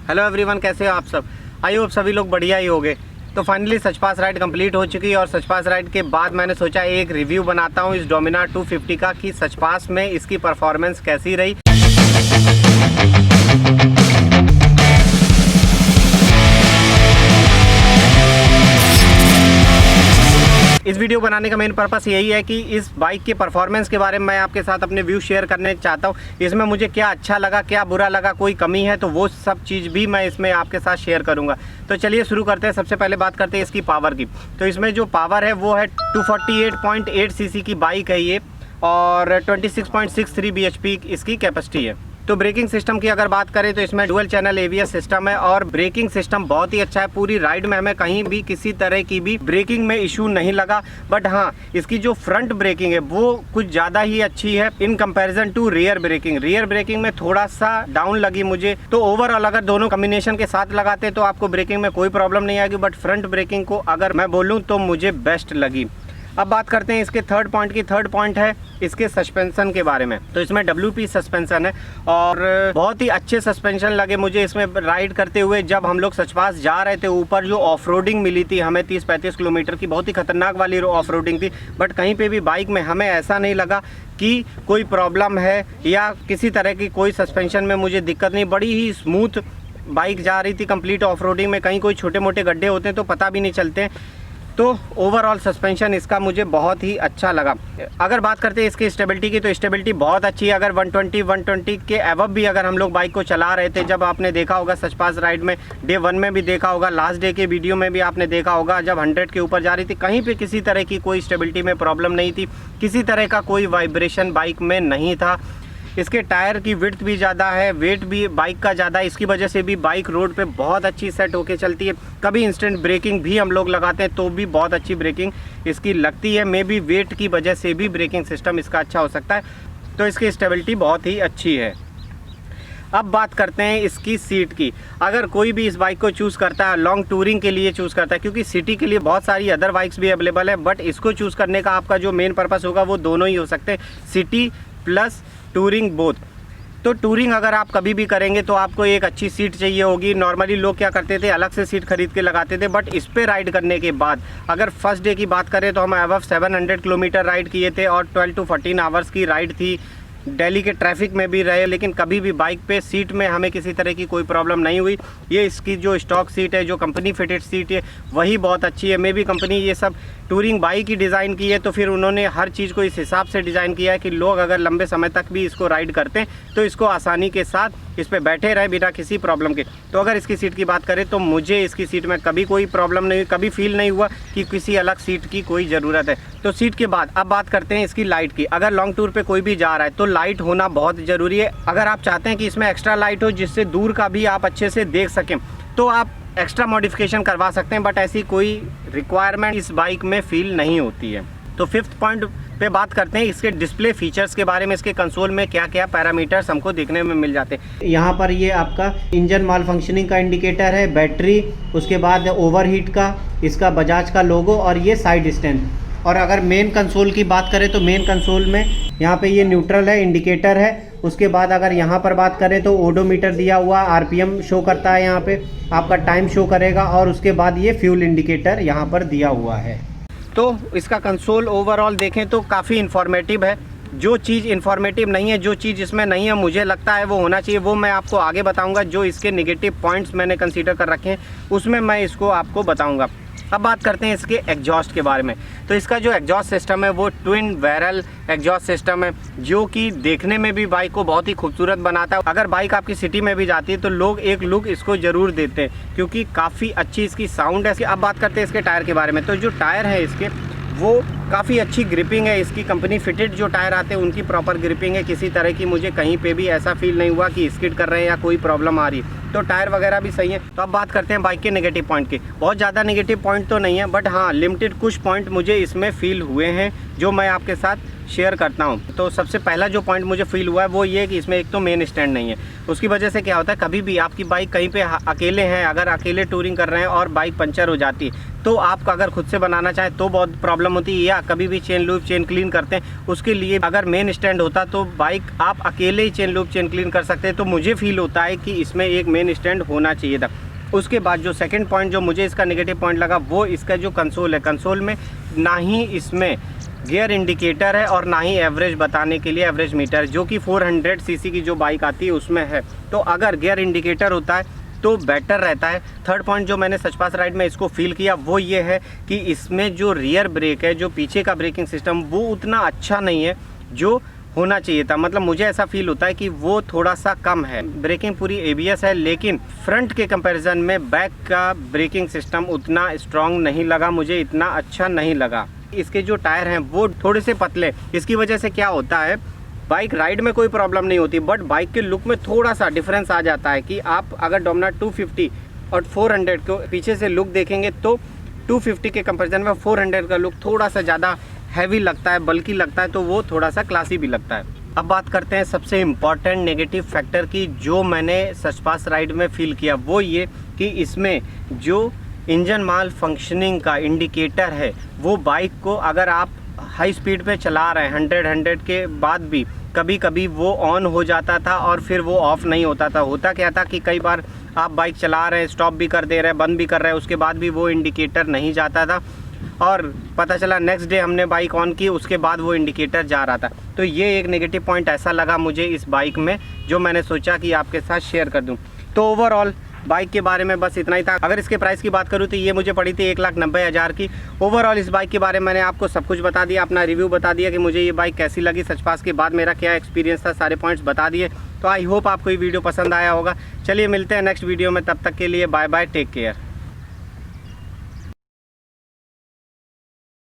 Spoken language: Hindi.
हेलो एवरीवन, कैसे हो आप सब। आई होप सभी लोग बढ़िया ही होंगे। तो फाइनली सच पास राइड कंप्लीट हो चुकी है और सच पास राइड के बाद मैंने सोचा एक रिव्यू बनाता हूँ इस डोमिनार 250 का कि सच पास में इसकी परफॉर्मेंस कैसी रही। इस वीडियो बनाने का मेन पर्पस यही है कि इस बाइक के परफॉर्मेंस के बारे में मैं आपके साथ अपने व्यू शेयर करने चाहता हूँ। इसमें मुझे क्या अच्छा लगा, क्या बुरा लगा, कोई कमी है तो वो सब चीज़ भी मैं इसमें आपके साथ शेयर करूँगा। तो चलिए शुरू करते हैं। सबसे पहले बात करते हैं इसकी पावर की। तो इसमें जो पावर है वो है 248.8 सीसी की बाइक है ये और 26.63 bhp इसकी कैपेसिटी है। तो ब्रेकिंग सिस्टम की अगर बात करें तो इसमें डुअल चैनल ABS सिस्टम है और ब्रेकिंग सिस्टम बहुत ही अच्छा है। पूरी राइड में हमें कहीं भी किसी तरह की भी ब्रेकिंग में इशू नहीं लगा। बट हाँ, इसकी जो फ्रंट ब्रेकिंग है वो कुछ ज़्यादा ही अच्छी है in comparison to rear braking. Rear braking में थोड़ा सा डाउन लगी मुझे। तो ओवरऑल अगर दोनों कॉम्बिनेशन के साथ लगाते तो आपको ब्रेकिंग में कोई प्रॉब्लम नहीं आएगी, बट फ्रंट ब्रेकिंग को अगर मैं बोलूँ तो मुझे बेस्ट लगी। अब बात करते हैं इसके थर्ड पॉइंट की। थर्ड पॉइंट है इसके सस्पेंशन के बारे में। तो इसमें WP सस्पेंशन है और बहुत ही अच्छे सस्पेंशन लगे मुझे इसमें राइड करते हुए। जब हम लोग सच पास जा रहे थे, ऊपर जो ऑफ रोडिंग मिली थी हमें 30-35 किलोमीटर की, बहुत ही खतरनाक वाली ऑफ रोडिंग थी। बट कहीं पे भी बाइक में हमें ऐसा नहीं लगा कि कोई प्रॉब्लम है या किसी तरह की कोई सस्पेंशन में मुझे दिक्कत नहीं। बड़ी ही स्मूथ बाइक जा रही थी कंप्लीट ऑफ रोडिंग में। कहीं कोई छोटे मोटे गड्ढे होते हैं तो पता भी नहीं चलते। तो ओवरऑल सस्पेंशन इसका मुझे बहुत ही अच्छा लगा। अगर बात करते हैं इसकी स्टेबिलिटी की तो स्टेबिलिटी बहुत अच्छी है। अगर 120 के एवब भी अगर हम लोग बाइक को चला रहे थे, जब आपने देखा होगा सच पास राइड में डे 1 में भी देखा होगा, लास्ट डे के वीडियो में भी आपने देखा होगा, जब 100 के ऊपर जा रही थी कहीं पे किसी तरह की कोई स्टेबिलिटी में प्रॉब्लम नहीं थी, किसी तरह का कोई वाइब्रेशन बाइक में नहीं था। इसके टायर की विड्थ भी ज़्यादा है, वेट भी बाइक का ज़्यादा है। इसकी वजह से भी बाइक रोड पे बहुत अच्छी सेट होके चलती है। कभी इंस्टेंट ब्रेकिंग भी हम लोग लगाते हैं तो भी बहुत अच्छी ब्रेकिंग इसकी लगती है। मे बी वेट की वजह से भी ब्रेकिंग सिस्टम इसका अच्छा हो सकता है। तो इसकी स्टेबिलिटी बहुत ही अच्छी है। अब बात करते हैं इसकी सीट की। अगर कोई भी इस बाइक को चूज़ करता है, लॉन्ग टूरिंग के लिए चूज़ करता है, क्योंकि सिटी के लिए बहुत सारी अदर बाइक्स भी अवेलेबल है, बट इसको चूज़ करने का आपका जो मेन पर्पस होगा वो दोनों ही हो सकते हैं, सिटी प्लस टूरिंग बोथ। तो टूरिंग अगर आप कभी भी करेंगे तो आपको एक अच्छी सीट चाहिए होगी। नॉर्मली लोग क्या करते थे, अलग से सीट खरीद के लगाते थे, बट इस पे राइड करने के बाद अगर फर्स्ट डे की बात करें तो हम अबव 700 किलोमीटर राइड किए थे और 12 to 14 आवर्स की राइड थी। दिल्ली के ट्रैफिक में भी रहे, लेकिन कभी भी बाइक पे सीट में हमें किसी तरह की कोई प्रॉब्लम नहीं हुई। ये इसकी जो स्टॉक सीट है, जो कंपनी फिटेड सीट है, वही बहुत अच्छी है। मे बी कंपनी ये सब टूरिंग बाइक ही डिज़ाइन की है तो फिर उन्होंने हर चीज़ को इस हिसाब से डिज़ाइन किया है कि लोग अगर लंबे समय तक भी इसको राइड करते हैं तो इसको आसानी के साथ इस पर बैठे रहे बिना किसी प्रॉब्लम के। तो अगर इसकी सीट की बात करें तो मुझे इसकी सीट में कभी कोई प्रॉब्लम नहीं हुई, कभी फील नहीं हुआ कि किसी अलग सीट की कोई ज़रूरत है। तो सीट के बाद अब बात करते हैं इसकी लाइट की। अगर लॉन्ग टूर पे कोई भी जा रहा है तो लाइट होना बहुत ज़रूरी है। अगर आप चाहते हैं कि इसमें एक्स्ट्रा लाइट हो जिससे दूर का भी आप अच्छे से देख सकें तो आप एक्स्ट्रा मॉडिफिकेशन करवा सकते हैं, बट ऐसी कोई रिक्वायरमेंट इस बाइक में फील नहीं होती है। तो फिफ्थ पॉइंट पे बात करते हैं इसके डिस्प्ले फीचर्स के बारे में। इसके कंसोल में क्या क्या पैरामीटर्स हमको देखने में मिल जाते हैं। यहाँ पर ये आपका इंजन माल फंक्शनिंग का इंडिकेटर है, बैटरी, उसके बाद ओवरहीट का, इसका बजाज का लोगो और ये साइड स्टैंड। और अगर मेन कंसोल की बात करें तो मेन कंसोल में यहाँ पे ये न्यूट्रल है, इंडिकेटर है। उसके बाद अगर यहाँ पर बात करें तो ओडोमीटर दिया हुआ, RPM शो करता है, यहाँ पे आपका टाइम शो करेगा और उसके बाद ये फ्यूल इंडिकेटर यहाँ पर दिया हुआ है। तो इसका कंसोल ओवरऑल देखें तो काफ़ी इन्फॉर्मेटिव है। जो चीज़ इन्फॉर्मेटिव नहीं है, जो चीज़ इसमें नहीं है मुझे लगता है वो होना चाहिए, वो मैं आपको आगे बताऊँगा। जो इसके नेगेटिव पॉइंट्स मैंने कंसीडर कर रखे हैं उसमें मैं इसको आपको बताऊँगा। अब बात करते हैं इसके एग्जॉस्ट के बारे में। तो इसका जो एग्जॉस्ट सिस्टम है वो ट्विन बैरल एग्जॉस्ट सिस्टम है, जो कि देखने में भी बाइक को बहुत ही खूबसूरत बनाता है। अगर बाइक आपकी सिटी में भी जाती है तो लोग एक लुक इसको ज़रूर देते हैं क्योंकि काफ़ी अच्छी इसकी साउंड है। अब बात करते हैं इसके टायर के बारे में। तो जो टायर है इसके वो काफ़ी अच्छी ग्रिपिंग है। इसकी कंपनी फिटेड जो टायर आते हैं उनकी प्रॉपर ग्रिपिंग है। किसी तरह की मुझे कहीं पे भी ऐसा फील नहीं हुआ कि स्किड कर रहे हैं या कोई प्रॉब्लम आ रही है। तो टायर वगैरह भी सही है। तो अब बात करते हैं बाइक के नेगेटिव पॉइंट की। बहुत ज़्यादा नेगेटिव पॉइंट तो नहीं है, बट हाँ लिमिटेड कुछ पॉइंट मुझे इसमें फील हुए हैं जो मैं आपके साथ शेयर करता हूँ। तो सबसे पहला जो पॉइंट मुझे फील हुआ है वो ये कि इसमें एक तो मेन स्टैंड नहीं है। उसकी वजह से क्या होता है, कभी भी आपकी बाइक कहीं पे अकेले हैं, अगर अकेले टूरिंग कर रहे हैं और बाइक पंचर हो जाती है तो आप अगर खुद से बनाना चाहें तो बहुत प्रॉब्लम होती है, या कभी भी चेन लूप चेन क्लीन करते हैं उसके लिए अगर मेन स्टैंड होता तो बाइक आप अकेले ही चेन लूप चेन क्लीन कर सकते हैं। तो मुझे फील होता है कि इसमें एक मेन स्टैंड होना चाहिए था। उसके बाद जो सेकंड पॉइंट जो मुझे इसका नेगेटिव पॉइंट लगा वो इसका जो कंसोल है, कंसोल में ना ही इसमें गियर इंडिकेटर है और ना ही एवरेज बताने के लिए एवरेज मीटर, जो कि 400 सीसी की जो बाइक आती है उसमें है। तो अगर गियर इंडिकेटर होता है तो बेटर रहता है। थर्ड पॉइंट जो मैंने सचपास राइड में इसको फील किया वो ये है कि इसमें जो रियर ब्रेक है, जो पीछे का ब्रेकिंग सिस्टम, वो उतना अच्छा नहीं है जो होना चाहिए था। मतलब मुझे ऐसा फील होता है कि वो थोड़ा सा कम है। ब्रेकिंग पूरी ABS है, लेकिन फ्रंट के कंपैरिजन में बैक का ब्रेकिंग सिस्टम उतना स्ट्रांग नहीं लगा, मुझे इतना अच्छा नहीं लगा। इसके जो टायर हैं वो थोड़े से पतले, इसकी वजह से क्या होता है, बाइक राइड में कोई प्रॉब्लम नहीं होती, बट बाइक के लुक में थोड़ा सा डिफरेंस आ जाता है कि आप अगर डोमिनार 250 और 400 को पीछे से लुक देखेंगे तो 250 के कंपैरिजन में 400 का लुक थोड़ा सा ज़्यादा हैवी लगता है, बल्कि लगता है, तो वो थोड़ा सा क्लासी भी लगता है। अब बात करते हैं सबसे इम्पॉर्टेंट नेगेटिव फैक्टर की, जो मैंने सचपास राइड में फील किया वो ये कि इसमें जो इंजन माल फंक्शनिंग का इंडिकेटर है वो बाइक को अगर आप हाई स्पीड पे चला रहे हैं 100 के बाद भी कभी कभी वो ऑन हो जाता था और फिर वो ऑफ़ नहीं होता था। होता क्या था कि कई बार आप बाइक चला रहे हैं, स्टॉप भी कर दे रहे हैं, बंद भी कर रहे हैं, उसके बाद भी वो इंडिकेटर नहीं जाता था और पता चला नेक्स्ट डे हमने बाइक ऑन की, उसके बाद वो इंडिकेटर जा रहा था। तो ये एक नेगेटिव पॉइंट ऐसा लगा मुझे इस बाइक में, जो मैंने सोचा कि आपके साथ शेयर कर दूं। तो ओवरऑल बाइक के बारे में बस इतना ही था। अगर इसके प्राइस की बात करूं तो ये मुझे पड़ी थी 1,90,000 की। ओवरऑल इस बाइक के बारे में मैंने आपको सब कुछ बता दिया, अपना रिव्यू बता दिया कि मुझे ये बाइक कैसी लगी, सचपास के बाद मेरा क्या एक्सपीरियंस था, सारे पॉइंट्स बता दिए। तो आई होप आपको ये वीडियो पसंद आया होगा। चलिए मिलते हैं नेक्स्ट वीडियो में, तब तक के लिए बाय बाय, टेक केयर।